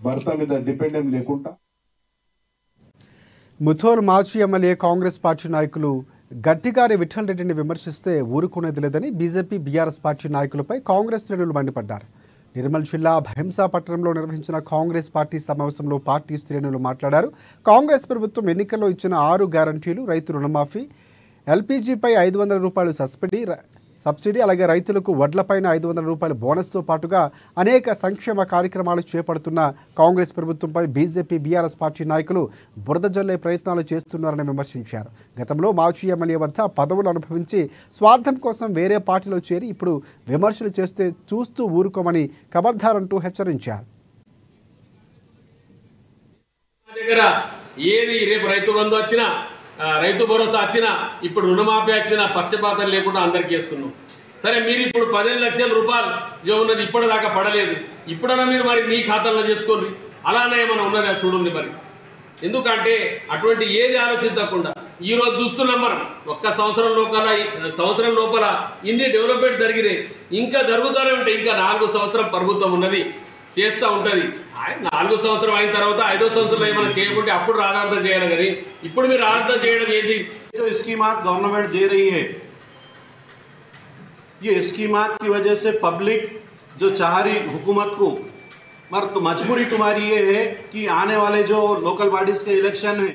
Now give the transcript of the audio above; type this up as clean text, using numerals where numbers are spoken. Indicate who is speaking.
Speaker 1: భర్త మీద డిపెండెంట్ లేకుండా.
Speaker 2: ముథోల్ మాజీ ఎమ్మెల్యే కాంగ్రెస్ పార్టీ నాయకులు గట్టిగారి విఠల్ రెడ్డిని విమర్శిస్తే ఊరుకునేది లేదని బీజేపీ బీఆర్ఎస్ పార్టీ నాయకులపై కాంగ్రెస్ శ్రేణులు మండిపడ్డారు. నిర్మల్ జిల్లా భైంసా పట్టణంలో నిర్వహించిన కాంగ్రెస్ పార్టీ సమావేశంలో పార్టీ శ్రేణులు మాట్లాడారు. కాంగ్రెస్ ప్రభుత్వం ఎన్నికల్లో ఇచ్చిన 6 గ్యారంటీలు, రైతు రుణమాఫీ, ఎల్పీజీపై 500 రూపాయలు సబ్సిడీ, అలాగే రైతులకు వడ్లపైన 500 రూపాయల బోనస్తో పాటుగా అనేక సంక్షేమ కార్యక్రమాలు చేపడుతున్న కాంగ్రెస్ ప్రభుత్వంపై బీజేపీ బీఆర్ఎస్ పార్టీ నాయకులు బురద జల్లే ప్రయత్నాలు చేస్తున్నారని విమర్శించారు. గతంలో మాజీ ఎమ్మెల్యే వద్ద పదవులు అనుభవించి స్వార్థం కోసం వేరే పార్టీలో చేరి ఇప్పుడు విమర్శలు చేస్తే చూస్తూ ఊరుకోమని ఖబర్దార్ అంటూ హెచ్చరించారు.
Speaker 3: రైతు భరోసా వచ్చినా, ఇప్పుడు రుణమాఫీ వచ్చినా పక్షపాతం లేకుండా అందరికీ ఇస్తున్నాం. సరే, మీరు ఇప్పుడు 15 లక్షల రూపాయలు ఉన్నది ఇప్పటిదాకా పడలేదు, ఇప్పుడన్నా మీరు మరి మీ ఖాతాలో చేసుకోండి. అలానే ఏమైనా ఉన్నదా చూడండి. మరి ఎందుకంటే అటువంటి ఏది ఆలోచించకుండా ఈరోజు చూస్తున్నాం మనం. ఒక్క సంవత్సరం లోపల ఇన్ని డెవలప్మెంట్ జరిగినాయి, ఇంకా జరుగుతూనే ఉంటాయి. ఇంకా 4 సంవత్సరం ప్రభుత్వం ఉన్నది, చేస్తూ ఉంటుంది. 4 సంవత్సరం అయిన తర్వాత 5వ సంవత్సరంలో ఏమైనా చేయకుంటే అప్పుడు రాజంతా చేయాలి. కానీ ఇప్పుడు మీరు రాజంతా చేయడం ఏంటి?
Speaker 4: जो स्कीमात गवर्नमेंट दे रही है, ये स्कीमात की वजह से पब्लिक जो चाह रही हुकूमत को, मगर तो मजबूरी तुम्हारी ये है कि आने वाले जो लोकल बॉडीज के इलेक्शन है